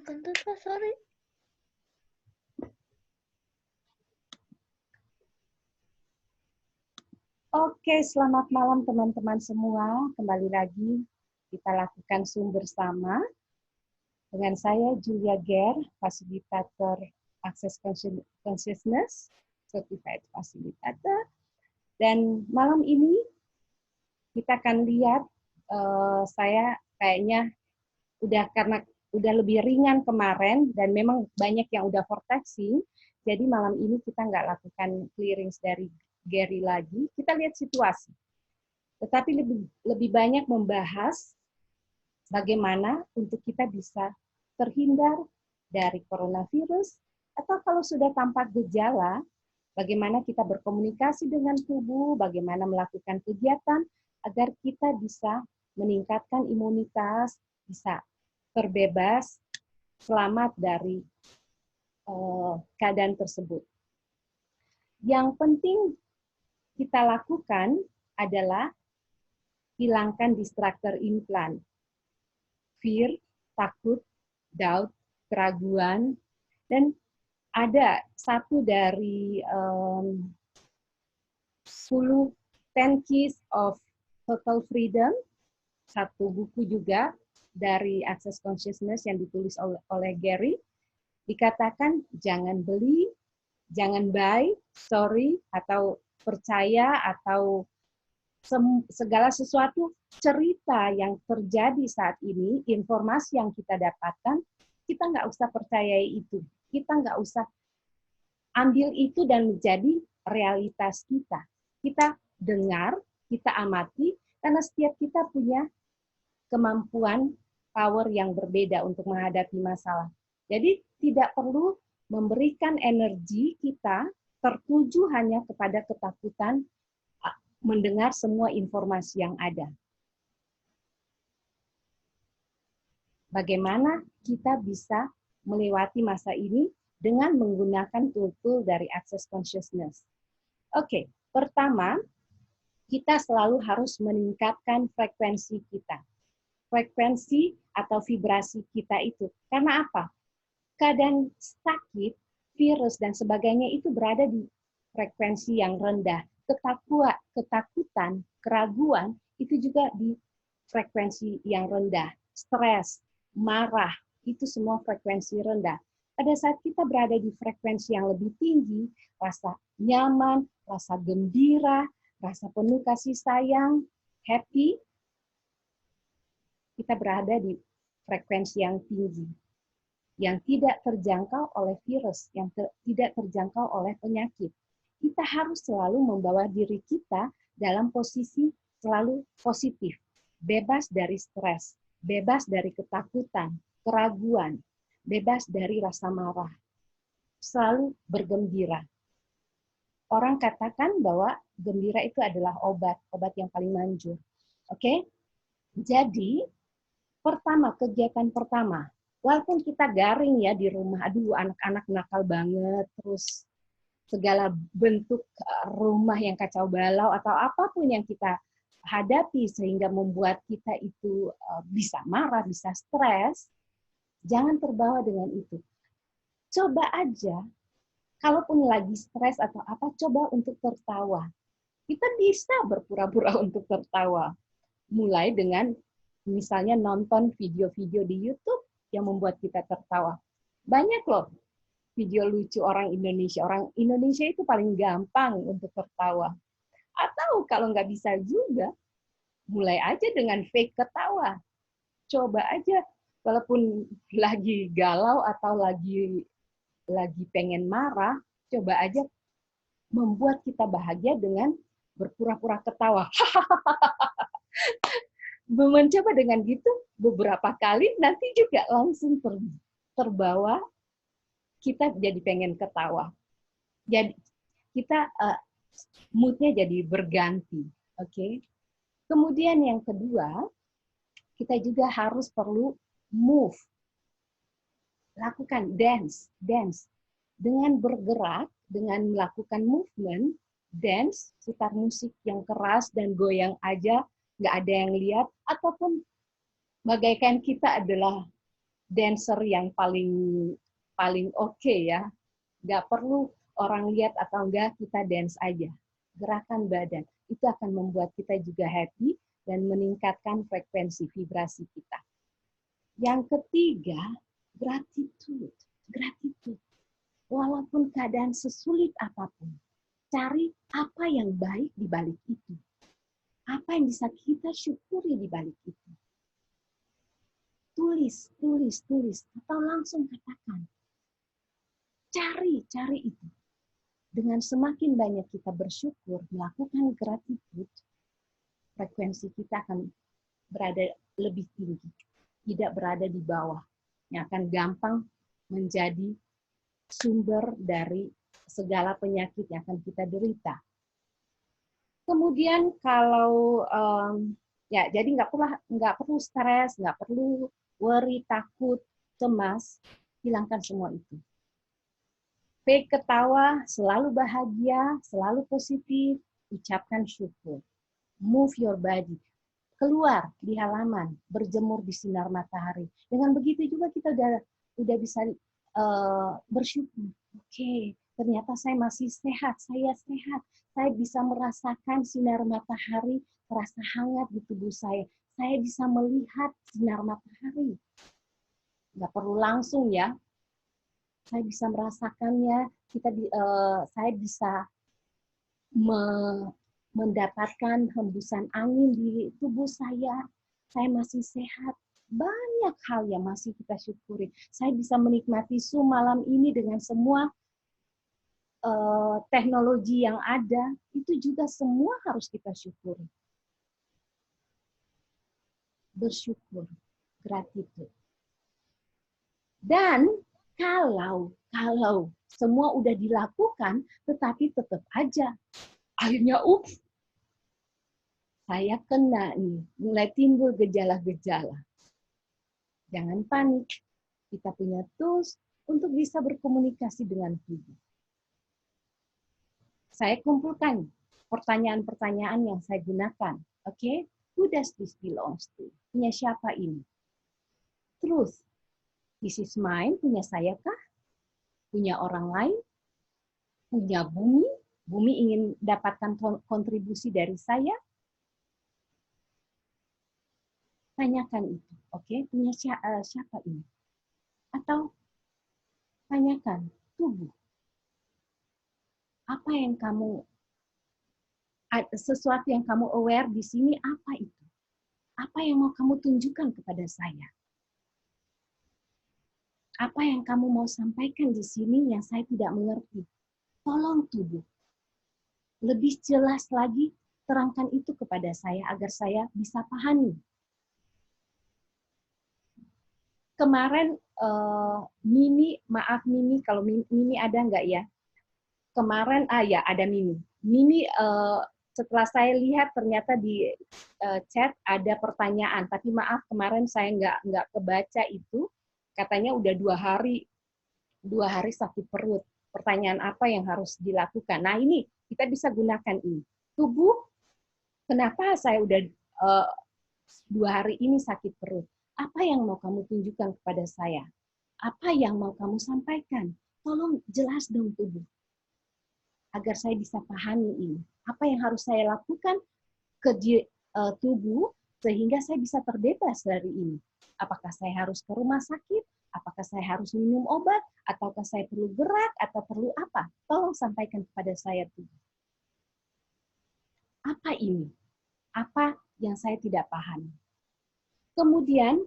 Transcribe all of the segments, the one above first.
Kentut lah, sorry. Oke, selamat malam teman-teman semua. Kembali lagi kita lakukan Zoom bersama. Dengan saya Julia Ger, Fasilitator Access Consciousness, Certified Facilitator. Dan malam ini kita akan lihat, saya kayaknya udah lebih ringan kemarin, dan memang banyak yang udah vortexing, jadi malam ini kita nggak lakukan clearings dari Gary lagi, kita lihat situasi. Tetapi lebih banyak membahas bagaimana untuk kita bisa terhindar dari coronavirus, atau kalau sudah tampak gejala, bagaimana kita berkomunikasi dengan tubuh, bagaimana melakukan kegiatan, agar kita bisa meningkatkan imunitas, bisa terbebas, selamat dari keadaan tersebut. Yang penting kita lakukan adalah hilangkan distractor implant. Fear, takut, doubt, keraguan, dan ada satu dari 10 Keys of Total Freedom, satu buku juga dari Access Consciousness yang ditulis oleh Gary, dikatakan jangan beli, jangan buy, sorry, atau percaya, atau segala sesuatu cerita yang terjadi saat ini, informasi yang kita dapatkan, kita nggak usah percayai itu. Kita nggak usah ambil itu dan menjadi realitas kita. Kita dengar, kita amati, karena setiap kita punya kemampuan, power yang berbeda untuk menghadapi masalah. Jadi tidak perlu memberikan energi kita tertuju hanya kepada ketakutan mendengar semua informasi yang ada. Bagaimana kita bisa melewati masa ini dengan menggunakan tool-tool dari Access Consciousness. Oke, pertama, kita selalu harus meningkatkan frekuensi kita. Frekuensi atau vibrasi kita itu. Karena apa? Keadaan sakit, virus, dan sebagainya itu berada di frekuensi yang rendah. Ketakutan, keraguan, itu juga di frekuensi yang rendah. Stres, marah, itu semua frekuensi rendah. Pada saat kita berada di frekuensi yang lebih tinggi, rasa nyaman, rasa gembira, rasa penuh kasih sayang, happy, kita berada di frekuensi yang tinggi, yang tidak terjangkau oleh virus, yang tidak terjangkau oleh penyakit. Kita harus selalu membawa diri kita dalam posisi selalu positif, bebas dari stres, bebas dari ketakutan, keraguan, bebas dari rasa marah, selalu bergembira. Orang katakan bahwa gembira itu adalah obat yang paling manjur. Oke? Jadi, kegiatan pertama, walaupun kita garing ya di rumah, aduh anak-anak nakal banget, terus segala bentuk rumah yang kacau balau, atau apapun yang kita hadapi sehingga membuat kita itu bisa marah, bisa stres, jangan terbawa dengan itu. Coba aja, kalaupun lagi stres atau apa, coba untuk tertawa. Kita bisa berpura-pura untuk tertawa. Mulai dengan misalnya nonton video-video di YouTube yang membuat kita tertawa. Banyak loh video lucu orang Indonesia. Orang Indonesia itu paling gampang untuk tertawa. Atau kalau nggak bisa juga, mulai aja dengan fake ketawa. Coba aja, walaupun lagi galau atau lagi pengen marah, coba aja membuat kita bahagia dengan berpura-pura ketawa. Mencoba dengan gitu beberapa kali, nanti juga langsung terbawa, kita jadi pengen ketawa. Jadi kita moodnya jadi berganti. Oke. Kemudian yang kedua, kita juga harus perlu move. Lakukan dance. Dengan bergerak, dengan melakukan movement, dance, putar musik yang keras dan goyang aja, nggak ada yang lihat, ataupun bagaikan kita adalah dancer yang paling oke ya. Nggak perlu orang lihat atau enggak, kita dance aja. Gerakan badan itu akan membuat kita juga happy dan meningkatkan frekuensi vibrasi kita. Yang ketiga, gratitude. Gratitude. Walaupun keadaan sesulit apapun, cari apa yang baik di balik itu. Apa yang bisa kita syukuri di balik itu. Tulis, atau langsung katakan. Cari itu. Dengan semakin banyak kita bersyukur, melakukan gratitude, frekuensi kita akan berada lebih tinggi, tidak berada di bawah, yang akan gampang menjadi sumber dari segala penyakit yang akan kita derita. Kemudian kalau ya jadi nggak perlu stres, nggak perlu worry, takut, cemas, hilangkan semua itu. Fake ketawa, selalu bahagia, selalu positif, ucapkan syukur. Move your body. Keluar di halaman, berjemur di sinar matahari. Dengan begitu juga kita udah bisa bersyukur. Oke, ternyata saya masih sehat, saya sehat. Saya bisa merasakan sinar matahari terasa hangat di tubuh saya. Saya bisa melihat sinar matahari. Nggak perlu langsung ya. Saya bisa merasakannya, saya bisa mendapatkan hembusan angin di tubuh saya masih sehat. Banyak hal yang masih kita syukuri. Saya bisa menikmati malam ini dengan semua teknologi yang ada, itu juga semua harus kita syukuri. Bersyukur, gratitude. Dan kalau semua udah dilakukan, tetapi tetap aja akhirnya saya kena nih, mulai timbul gejala-gejala. Jangan panik, kita punya tools untuk bisa berkomunikasi dengan tubuh. Saya kumpulkan pertanyaan-pertanyaan yang saya gunakan. Oke, who does this belongs to? Punya siapa ini? Truth. This is mine, punya saya kah? Punya orang lain? Punya bumi? Bumi ingin dapatkan kontribusi dari saya? Tanyakan itu, oke? Punya siapa ini? Atau tanyakan tubuh. Apa yang sesuatu yang kamu aware di sini, apa itu? Apa yang mau kamu tunjukkan kepada saya? Apa yang kamu mau sampaikan di sini yang saya tidak mengerti? Tolong tubuh. Lebih jelas lagi, terangkan itu kepada saya agar saya bisa pahami. Kemarin Mimi, maaf Mimi, kalau Mimi ada nggak ya? Kemarin, ya ada Mimi. Mimi, setelah saya lihat ternyata di chat ada pertanyaan, tapi maaf kemarin saya nggak kebaca itu. Katanya udah 2 hari sakit perut. Pertanyaan apa yang harus dilakukan? Nah ini kita bisa gunakan ini. Tubuh, kenapa saya udah 2 hari ini sakit perut? Apa yang mau kamu tunjukkan kepada saya? Apa yang mau kamu sampaikan? Tolong jelas dong tubuh. Agar saya bisa pahami ini. Apa yang harus saya lakukan ke tubuh sehingga saya bisa terbebas dari ini. Apakah saya harus ke rumah sakit? Apakah saya harus minum obat? Ataukah saya perlu gerak? Atau perlu apa? Tolong sampaikan kepada saya tubuh. Apa ini? Apa yang saya tidak pahami? Kemudian,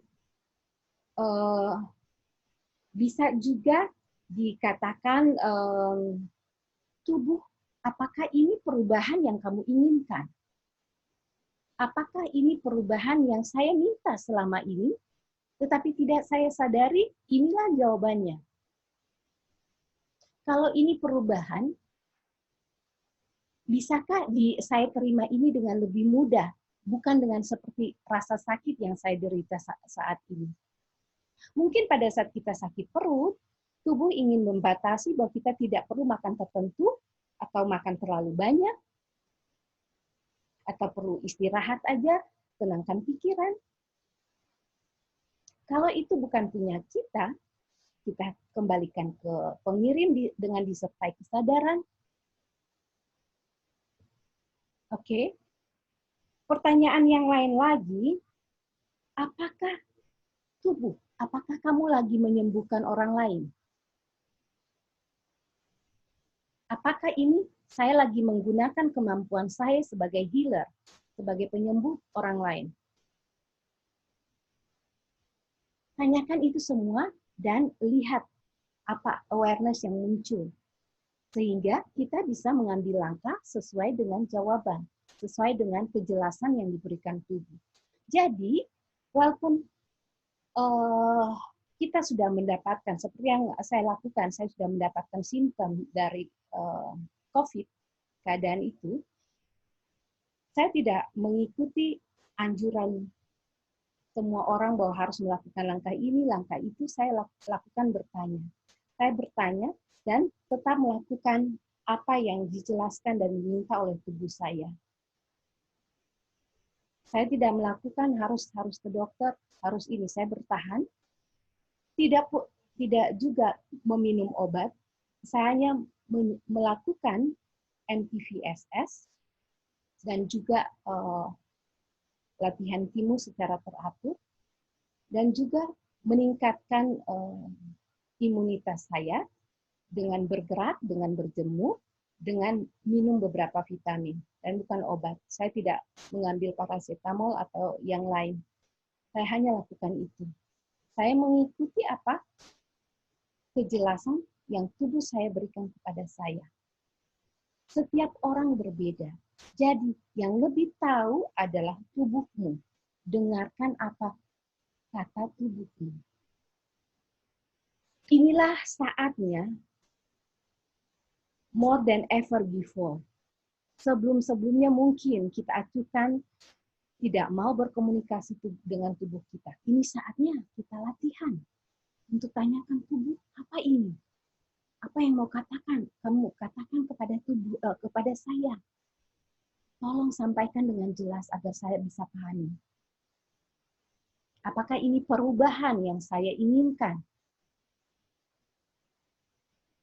bisa juga dikatakan tubuh, apakah ini perubahan yang kamu inginkan? Apakah ini perubahan yang saya minta selama ini, tetapi tidak saya sadari? Inilah jawabannya. Kalau ini perubahan, bisakah saya terima ini dengan lebih mudah, bukan dengan seperti rasa sakit yang saya derita saat ini? Mungkin pada saat kita sakit perut, tubuh ingin membatasi bahwa kita tidak perlu makan tertentu, atau makan terlalu banyak, atau perlu istirahat aja, tenangkan pikiran. Kalau itu bukan punya kita kembalikan ke pengirim dengan disertai kesadaran. Oke. Pertanyaan yang lain lagi, apakah apakah kamu lagi menyembuhkan orang lain? Apakah ini saya lagi menggunakan kemampuan saya sebagai healer, sebagai penyembuh orang lain? Tanyakan itu semua dan lihat apa awareness yang muncul. Sehingga kita bisa mengambil langkah sesuai dengan jawaban, sesuai dengan kejelasan yang diberikan tubuh. Jadi, walaupun kita sudah mendapatkan, seperti yang saya lakukan, saya sudah mendapatkan simptom dari COVID, keadaan itu, saya tidak mengikuti anjuran semua orang bahwa harus melakukan langkah ini, langkah itu. Saya lakukan bertanya. Saya bertanya dan tetap melakukan apa yang dijelaskan dan diminta oleh tubuh saya. Saya tidak melakukan harus ke dokter, harus ini. Saya bertahan. Tidak juga meminum obat. Saya hanya melakukan MTVSS dan juga latihan timu secara teratur, dan juga meningkatkan imunitas saya dengan bergerak, dengan berjemur, dengan minum beberapa vitamin, dan bukan obat. Saya tidak mengambil paracetamol atau yang lain. Saya hanya lakukan itu. Saya mengikuti apa? Kejelasan yang tubuh saya berikan kepada saya. Setiap orang berbeda. Jadi, yang lebih tahu adalah tubuhmu. Dengarkan apa kata tubuhmu. Inilah saatnya, more than ever before. Sebelum-sebelumnya mungkin kita acukan tidak mau berkomunikasi dengan tubuh kita. Ini saatnya kita latihan untuk tanyakan tubuh, apa ini? Apa yang mau katakan? Kamu katakan kepada tubuh, kepada saya. Tolong sampaikan dengan jelas agar saya bisa pahami. Apakah ini perubahan yang saya inginkan?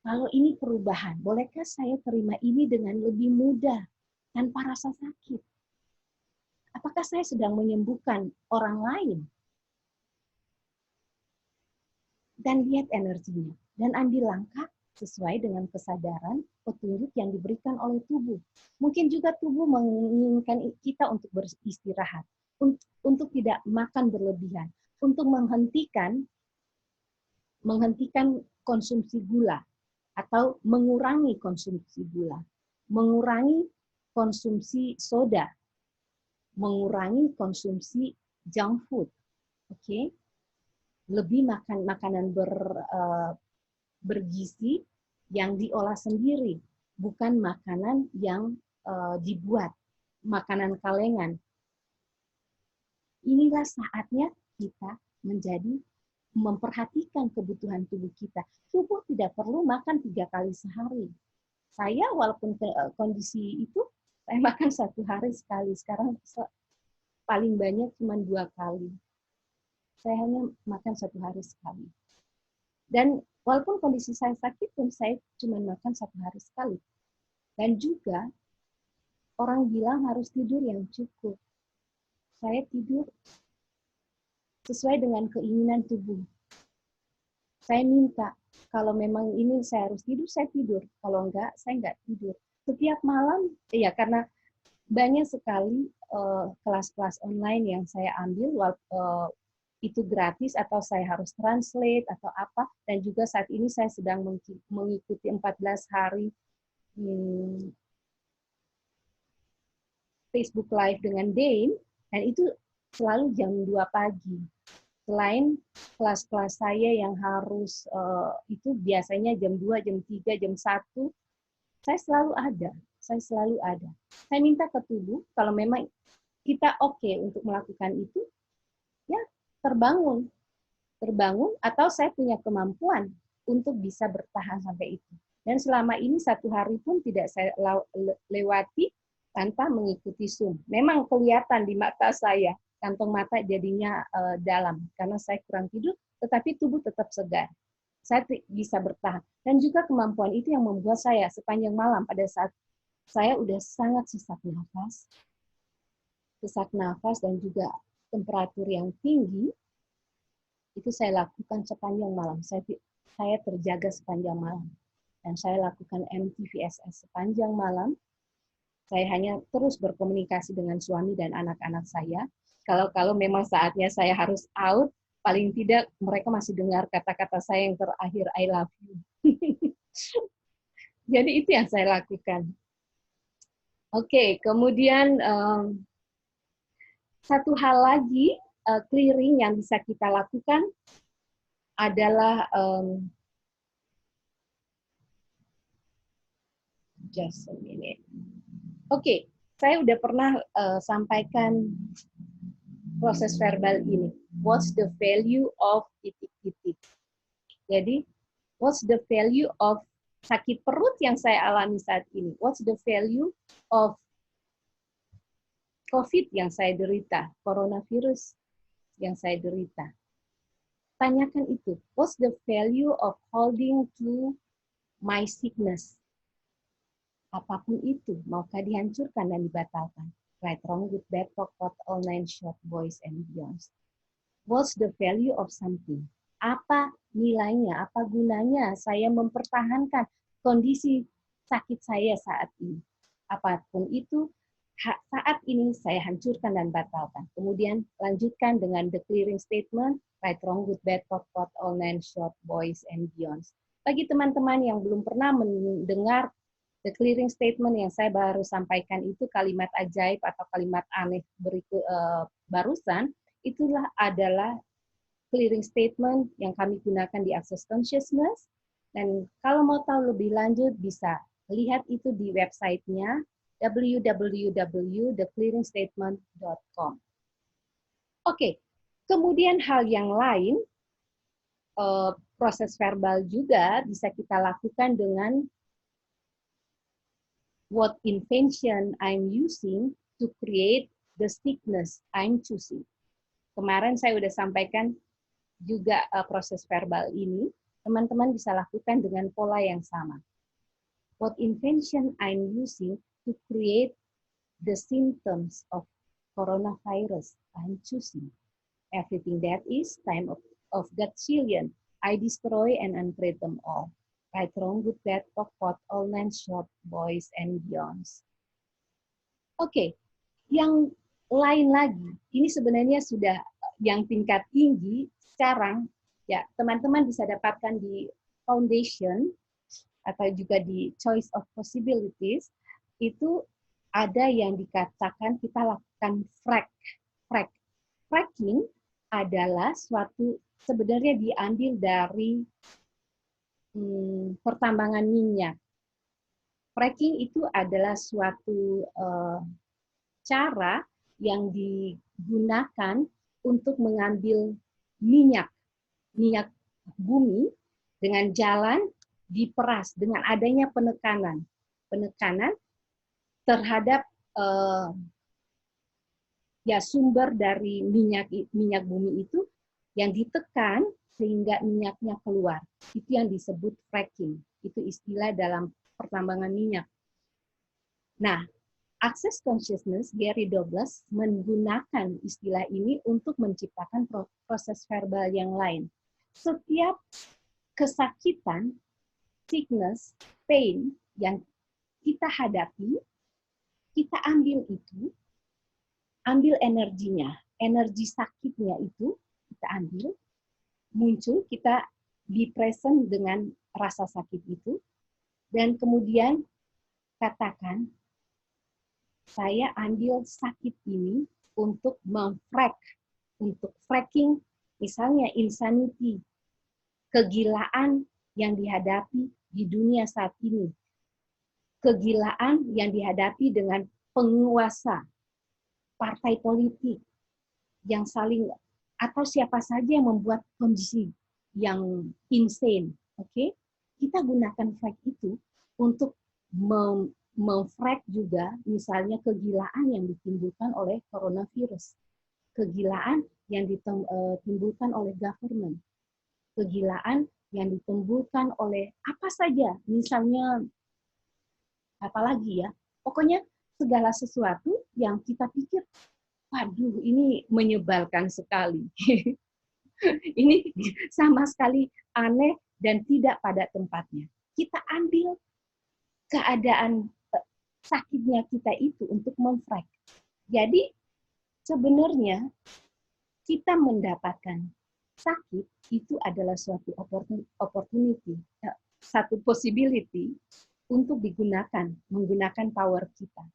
Kalau ini perubahan, bolehkah saya terima ini dengan lebih mudah, tanpa rasa sakit? Apakah saya sedang menyembuhkan orang lain? Dan lihat energinya. Dan ambil langkah sesuai dengan kesadaran, petunjuk yang diberikan oleh tubuh. Mungkin juga tubuh menginginkan kita untuk beristirahat, untuk tidak makan berlebihan, untuk menghentikan konsumsi gula, atau mengurangi konsumsi gula, mengurangi konsumsi soda, mengurangi konsumsi junk food, oke? Lebih makan makanan bergizi yang diolah sendiri, bukan makanan yang dibuat, makanan kalengan. Inilah saatnya kita memperhatikan kebutuhan tubuh kita. Tubuh tidak perlu makan 3 kali sehari. Saya walaupun kondisi itu, saya makan 1 hari sekali. Sekarang paling banyak cuma 2 kali. Saya hanya makan 1 hari sekali. Dan walaupun kondisi saya sakit pun, saya cuma makan 1 hari sekali. Dan juga orang bilang harus tidur yang cukup. Saya tidur sesuai dengan keinginan tubuh. Saya minta, kalau memang ini saya harus tidur, saya tidur. Kalau enggak, saya enggak tidur. Setiap malam, ya karena banyak sekali kelas-kelas online yang saya ambil, itu gratis atau saya harus translate atau apa. Dan juga saat ini saya sedang mengikuti 14 hari Facebook Live dengan Dane, dan itu selalu jam 2 pagi. Selain kelas-kelas saya yang harus itu biasanya jam 2, jam 3, jam 1, saya selalu ada. Saya minta ke tubuh, kalau memang kita oke untuk melakukan itu, ya terbangun, atau saya punya kemampuan untuk bisa bertahan sampai itu. Dan selama ini 1 hari pun tidak saya lewati tanpa mengikuti Zoom. Memang kelihatan di mata saya, kantong mata jadinya dalam karena saya kurang tidur, tetapi tubuh tetap segar. Saya bisa bertahan. Dan juga kemampuan itu yang membuat saya sepanjang malam pada saat saya udah sangat sesak nafas dan juga temperatur yang tinggi, itu saya lakukan sepanjang malam. Saya terjaga sepanjang malam. Dan saya lakukan MTVSS sepanjang malam. Saya hanya terus berkomunikasi dengan suami dan anak-anak saya. Kalau memang saatnya saya harus out, paling tidak mereka masih dengar kata-kata saya yang terakhir, I love you. Jadi itu yang saya lakukan. Oke, kemudian satu hal lagi, clearing yang bisa kita lakukan adalah just a minute. Oke, saya udah pernah sampaikan proses verbal ini. What's the value of titik-titik? Jadi, what's the value of sakit perut yang saya alami saat ini? What's the value of COVID yang saya derita? Coronavirus yang saya derita? Tanyakan itu. What's the value of holding to my sickness? Apapun itu, maukah dihancurkan dan dibatalkan? Right, wrong, good, bad, talk, pot, online, short, boys, and beyond. What's the value of something? Apa nilainya, apa gunanya saya mempertahankan kondisi sakit saya saat ini? Apapun itu, saat ini saya hancurkan dan batalkan. Kemudian lanjutkan dengan the clearing statement, right, wrong, good, bad, talk, pot, online, short, boys, and beyond. Bagi teman-teman yang belum pernah mendengar the clearing statement yang saya baru sampaikan itu kalimat ajaib atau kalimat aneh berikut barusan, itulah adalah clearing statement yang kami gunakan di Access Consciousness. Dan kalau mau tahu lebih lanjut bisa lihat itu di websitenya www.theclearingstatement.com. Oke, kemudian hal yang lain, proses verbal juga bisa kita lakukan dengan what invention I'm using to create the sickness I'm choosing. Kemarin saya sudah sampaikan juga proses verbal ini, teman-teman bisa lakukan dengan pola yang sama. What invention I'm using to create the symptoms of coronavirus I'm choosing. Everything that is time of Godzillion, I destroy and uncreate them all. Right, wrong, good, bad, talk, pot, all men, short, boys, and beyonds. Oke, yang lain lagi, ini sebenarnya sudah yang tingkat tinggi. Sekarang, ya teman-teman bisa dapatkan di Foundation atau juga di Choice of Possibilities, itu ada yang dikatakan kita lakukan fracking adalah suatu sebenarnya diambil dari pertambangan minyak. Fracking itu adalah suatu cara yang digunakan untuk mengambil minyak bumi dengan jalan diperas dengan adanya penekanan terhadap sumber dari minyak bumi itu yang ditekan sehingga minyaknya keluar. Itu yang disebut fracking. Itu istilah dalam pertambangan minyak. Nah, Access Consciousness, Gary Douglas menggunakan istilah ini untuk menciptakan proses verbal yang lain. Setiap kesakitan, sickness, pain yang kita hadapi, kita ambil itu, ambil energinya, energi sakitnya itu, kita ambil, muncul, kita di present dengan rasa sakit itu, dan kemudian katakan, saya ambil sakit ini untuk untuk fracking, misalnya insanity, kegilaan yang dihadapi di dunia saat ini, kegilaan yang dihadapi dengan penguasa, partai politik, yang saling atau siapa saja yang membuat kondisi yang insane, oke? Kita gunakan frack itu untuk memfrack juga misalnya kegilaan yang ditimbulkan oleh coronavirus. kegilaan yang ditimbulkan oleh government, kegilaan yang ditimbulkan oleh apa saja, misalnya apalagi ya, pokoknya segala sesuatu yang kita pikir, waduh ini menyebalkan sekali. Ini sama sekali aneh dan tidak pada tempatnya. Kita ambil keadaan sakitnya kita itu untuk memfrek. Jadi sebenarnya kita mendapatkan sakit itu adalah suatu opportunity, satu possibility untuk menggunakan power kita.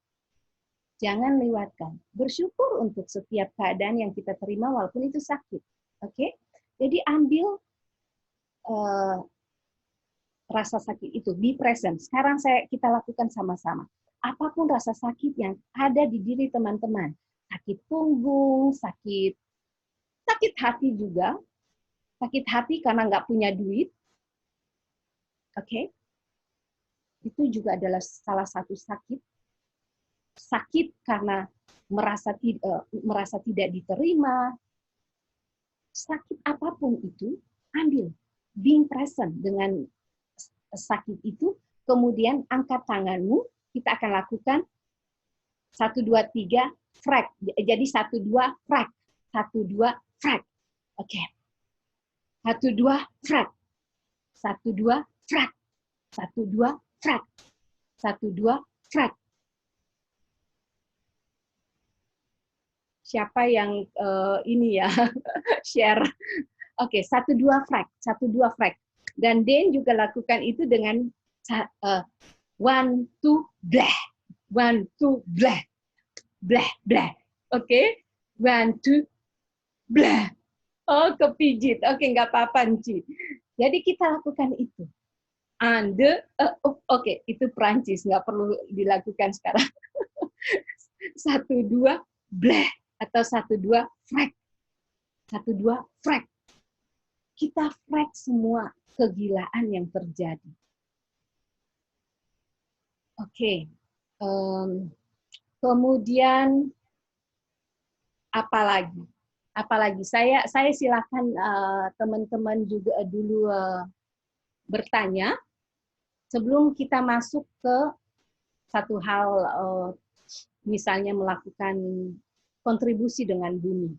Jangan lewatkan. Bersyukur untuk setiap keadaan yang kita terima walaupun itu sakit. Oke? Jadi ambil rasa sakit itu, be present. Sekarang kita lakukan sama-sama. Apapun rasa sakit yang ada di diri teman-teman, sakit punggung, sakit hati juga, sakit hati karena nggak punya duit, oke? Itu juga adalah salah satu sakit. Sakit karena merasa tidak diterima. Sakit apapun itu, ambil, being present dengan sakit itu, kemudian angkat tanganmu, kita akan lakukan 1, 2, 3, frag. Jadi 1, 2, frag. 1, 2, frag. Oke. 1, 2, frag. 1, 2, frag. 1, 2, frag. 1, 2, frag. Siapa yang ini ya, share. Oke, 1, 2, frag. 1, 2, frag. Dan Dan juga lakukan itu dengan 1, 2, blah. 1, 2, blah. Blah, blah. Oke? 1, 2, blah. Oh, kepijit. Oke, nggak apa-apa, Nci. Jadi kita lakukan itu. Oke, itu Perancis. Nggak perlu dilakukan sekarang. 1, 2, blah. Atau 1, 2, frag. 1, 2, frag. Kita frag semua kegilaan yang terjadi. Oke. Kemudian apalagi saya silakan teman-teman juga dulu bertanya sebelum kita masuk ke satu hal, misalnya melakukan kontribusi dengan bumi.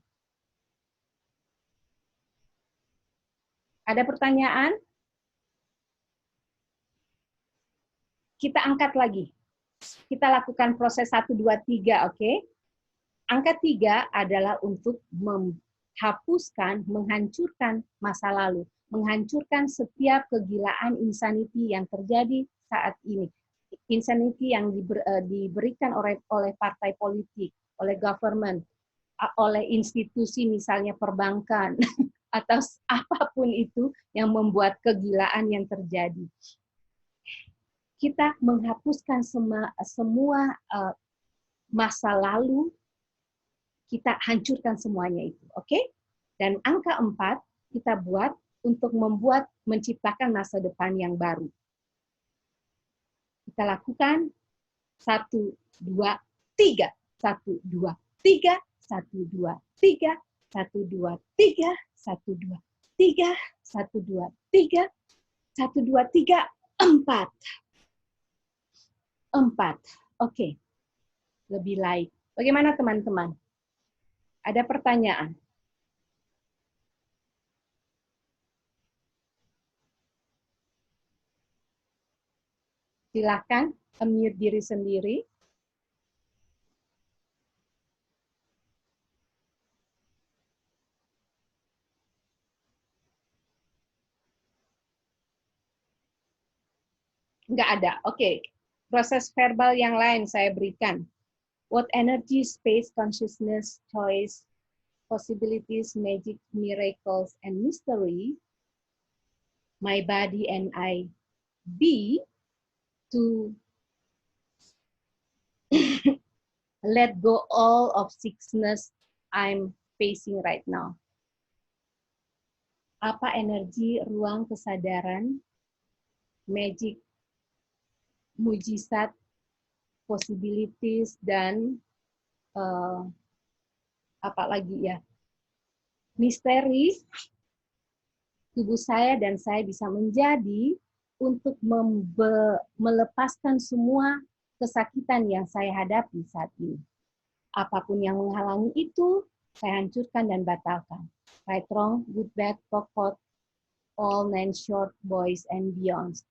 Ada pertanyaan? Kita angkat lagi. Kita lakukan proses 1, 2, 3, oke? Angka 3 adalah untuk menghapuskan, menghancurkan masa lalu, menghancurkan setiap kegilaan insanity yang terjadi saat ini. Insanity yang diberikan oleh partai politik, oleh government, oleh institusi misalnya perbankan, atau apapun itu yang membuat kegilaan yang terjadi. Kita menghapuskan semua masa lalu, kita hancurkan semuanya itu, oke? Dan angka 4 kita buat untuk menciptakan masa depan yang baru. Kita lakukan 1, 2, 3. 1, 2, 3. 1, 2, 3. 1, 2, 3. 1, 2, 3. 1, 2, 3. 1, 2, 3. 4. 4. Oke. Lebih light. Bagaimana teman-teman? Ada pertanyaan? Silakan unmute diri sendiri. Enggak ada. Oke. Proses verbal yang lain saya berikan. What energy, space, consciousness, choice, possibilities, magic, miracles, and mystery my body and I be to let go all of sickness I'm facing right now. Apa energi, ruang kesadaran, magic, mujizat, possibilities, dan apalagi ya, misteri tubuh saya dan saya bisa menjadi untuk melepaskan semua kesakitan yang saya hadapi saat ini. Apapun yang menghalangi itu, saya hancurkan dan batalkan. Right, wrong, good, bad, pokok, all, nine, short, boys, and beyond.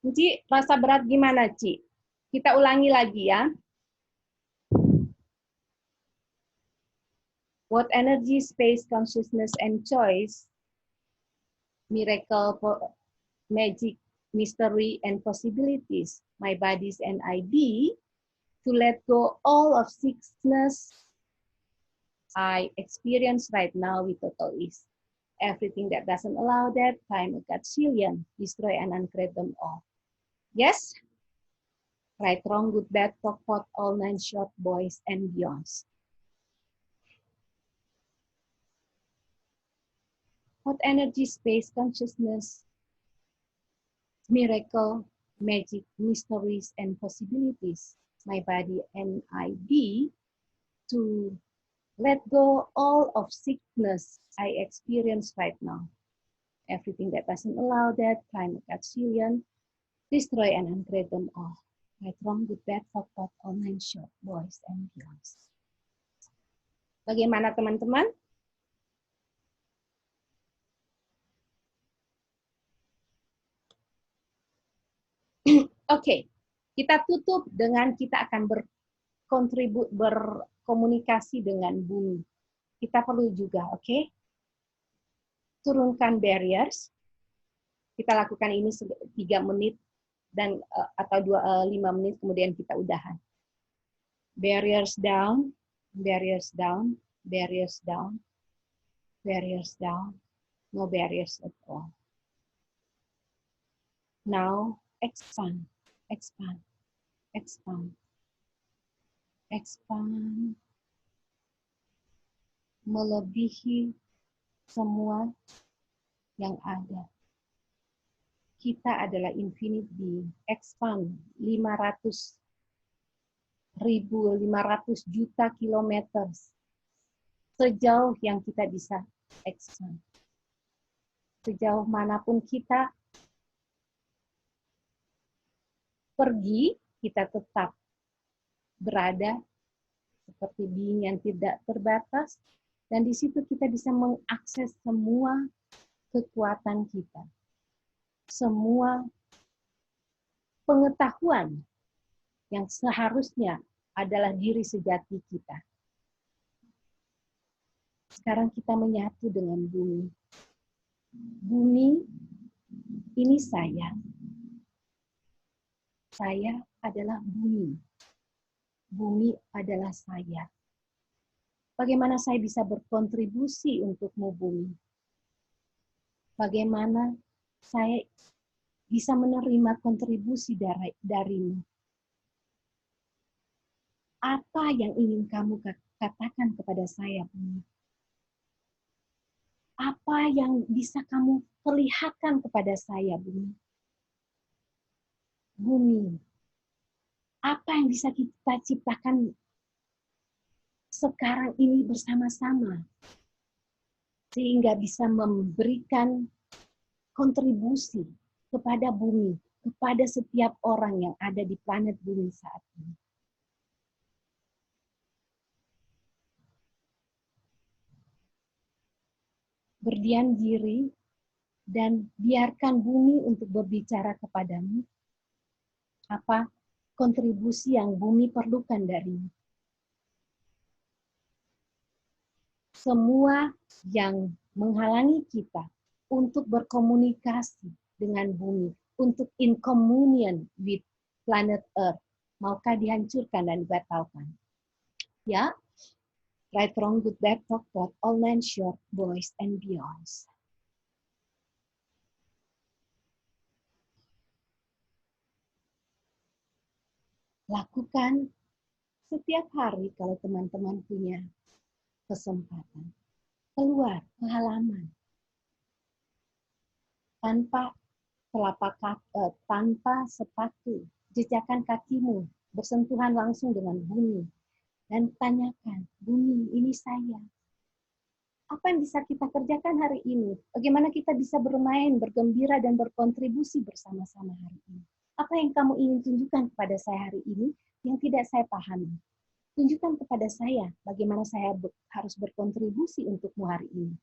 Ci, rasa berat gimana, Ci? Kita ulangi lagi ya. What energy, space, consciousness, and choice, miracle, magic, mystery, and possibilities, my bodies and I be, to let go all of sickness I experience right now with total ease. Everything that doesn't allow that, time a gazillion, destroy and uncreate them all. Yes? Right, wrong, good, bad, talk, pot, all, nine, short, boys, and beyonds. What energy, space, consciousness, miracle, magic, mysteries, and possibilities, my body and I be, to let go all of sickness I experience right now. Everything that doesn't allow that, time a gazillion, destroy and uncreate them all. Right, wrong, good, bad, talk, pot, all, nine, short, boys, and beyonds. Bagaimana teman-teman? Oke, kita tutup dengan kita akan berkomunikasi dengan bumi. Kita perlu juga, oke? Turunkan barriers. Kita lakukan ini 3 menit dan atau 5 menit kemudian kita udahan. Barriers down, barriers down, barriers down, barriers down, no barriers at all. Now expand, expand, expand, expand, melebihi semua yang ada. Kita adalah infinite being, expand 500 juta kilometer sejauh yang kita bisa expand. Sejauh manapun kita pergi, kita tetap berada seperti being yang tidak terbatas, dan di situ kita bisa mengakses semua kekuatan kita, semua pengetahuan yang seharusnya adalah diri sejati kita. Sekarang kita menyatu dengan bumi. Bumi, ini saya. Saya adalah bumi. Bumi adalah saya. Bagaimana saya bisa berkontribusi untukmu, bumi? Bagaimana saya bisa menerima kontribusi darimu? Apa yang ingin kamu katakan kepada saya, bumi? Apa yang bisa kamu perlihatkan kepada saya, bumi? Bumi, apa yang bisa kita ciptakan sekarang ini bersama-sama sehingga bisa memberikan kontribusi kepada bumi, kepada setiap orang yang ada di planet bumi saat ini. Berdiam diri dan biarkan bumi untuk berbicara kepadamu. Apa kontribusi yang bumi perlukan darimu? Semua yang menghalangi kita untuk berkomunikasi dengan bumi, untuk in communion with planet Earth, maukah dihancurkan dan dibatalkan? Ya, right, wrong, good, bad, talk, pot, all, nine, short, boys, and beyonds. Lakukan setiap hari kalau teman-teman punya kesempatan. Keluar ke halaman. Tanpa tanpa sepatu, jejakan kakimu bersentuhan langsung dengan bumi. dan tanyakan, bumi, ini saya. Apa yang bisa kita kerjakan hari ini? Bagaimana kita bisa bermain, bergembira, dan berkontribusi bersama-sama hari ini? Apa yang kamu ingin tunjukkan kepada saya hari ini yang tidak saya pahami? Tunjukkan kepada saya bagaimana saya harus berkontribusi untukmu hari ini.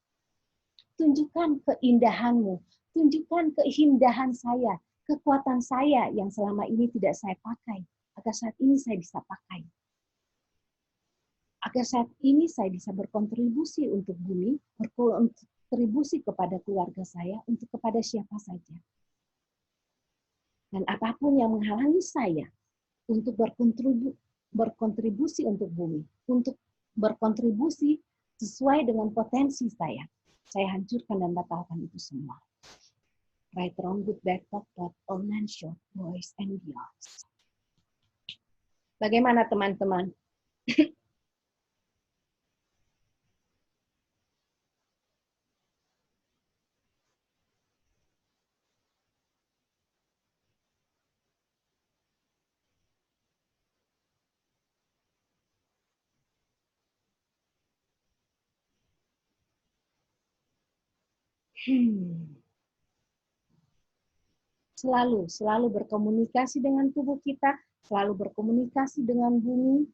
Tunjukkan keindahanmu, tunjukkan keindahan saya, kekuatan saya yang selama ini tidak saya pakai, agar saat ini saya bisa pakai. Agar saat ini saya bisa berkontribusi untuk bumi, berkontribusi kepada keluarga saya, untuk kepada siapa saja. Dan apapun yang menghalangi saya untuk berkontribusi untuk bumi, untuk berkontribusi sesuai dengan potensi saya hancurkan dan batalkan itu semua. Right, wrong, good, bad, talk, all men, short, boys, and beyond. Bagaimana teman-teman? Selalu berkomunikasi dengan tubuh kita, selalu berkomunikasi dengan bumi.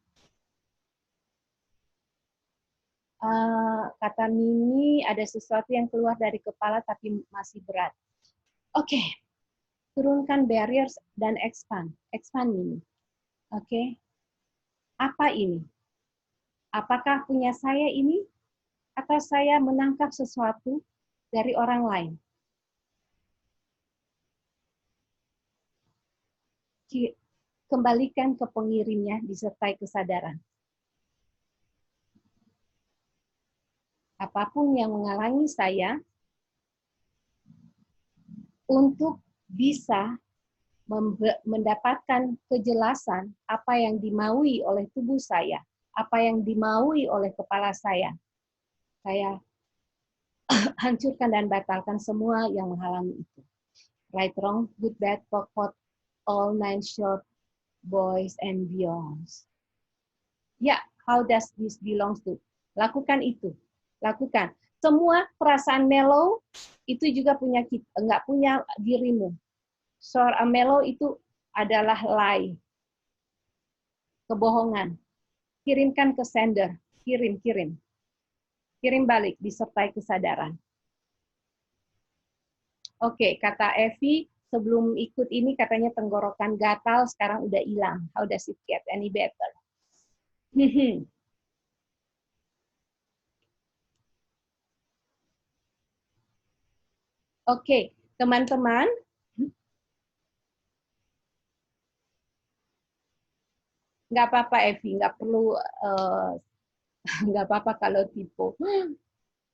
Kata Mimi, ada sesuatu yang keluar dari kepala tapi masih berat. Oke, turunkan barriers dan expand Mimi. Oke, apa ini? Apakah punya saya ini? Atau saya menangkap sesuatu dari orang lain? Kembalikan ke pengirimnya disertai kesadaran. Apapun yang menghalangi saya untuk bisa mendapatkan kejelasan apa yang dimaui oleh tubuh saya, apa yang dimaui oleh kepala saya hancurkan dan batalkan semua yang menghalangi itu. Right, wrong, good, bad, pokok, all nine short, boys, and beyonds. Ya, how does this belongs to? Lakukan itu. Lakukan. Semua perasaan mellow itu juga punya kita, enggak punya dirimu. Suara mellow itu adalah lie. Kebohongan. Kirimkan ke sender. Kirim. Kirim balik disertai kesadaran. Oke, kata Evi, sebelum ikut ini katanya tenggorokan gatal, sekarang udah hilang. How does it get any better? Oke, teman-teman. Nggak apa-apa, Evi. Nggak apa-apa kalau tipu.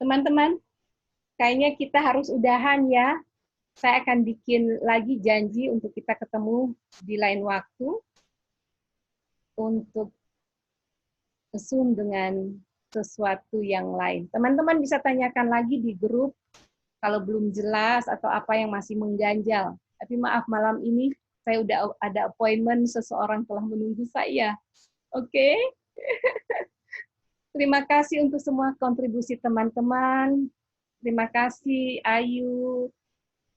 Teman-teman, kayaknya kita harus udahan ya. Saya akan bikin lagi janji untuk kita ketemu di lain waktu untuk Zoom dengan sesuatu yang lain. Teman-teman bisa tanyakan lagi di grup kalau belum jelas atau apa yang masih mengganjal. Tapi maaf, malam ini saya udah ada appointment, seseorang telah menunggu saya. Oke? Terima kasih untuk semua kontribusi teman-teman. Terima kasih Ayu,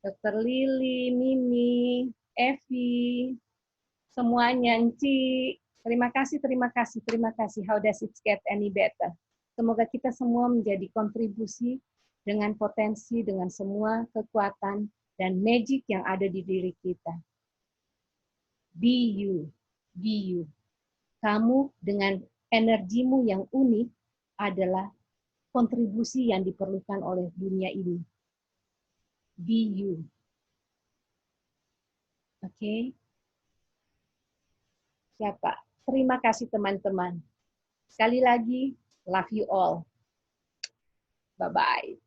Dr. Lili, Mimi, Evi, semuanya, Enci. Terima kasih. How does it get any better? Semoga kita semua menjadi kontribusi dengan potensi, dengan semua kekuatan dan magic yang ada di diri kita. Be you. Kamu dengan energimu yang unik adalah kontribusi yang diperlukan oleh dunia ini. Be you. Oke? Siapa? Terima kasih teman-teman. Sekali lagi, love you all. Bye-bye.